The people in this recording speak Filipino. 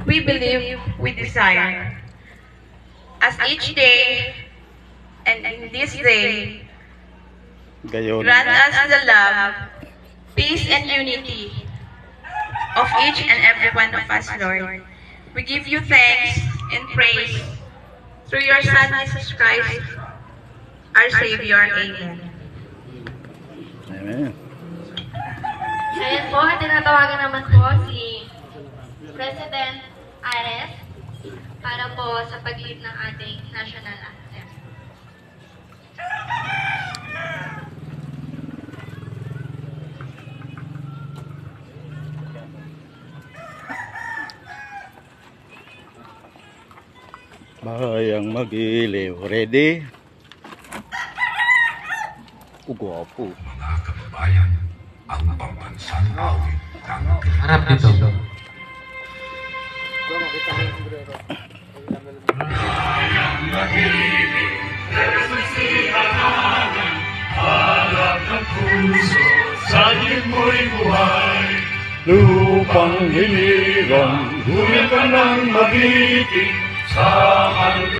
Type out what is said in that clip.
we believe we desire. As each day, and in this day, Gayon. grant us the love, peace, and unity of each and every one of us, Lord. We give you thanks and praise through your Son, Jesus Christ, our Savior. Amen. Amen. Ayan po, at tinatawagan naman po si President Ares para po sa pag-lead ng ating national anthem. Bahayang mag-iliw. Ready? Gwapo. Mga kababayan, ang pambansang awit ng Harap dito. harap ng puso, saging mo'y buhay. Lupang hiliran, Huli ka ng magiting sa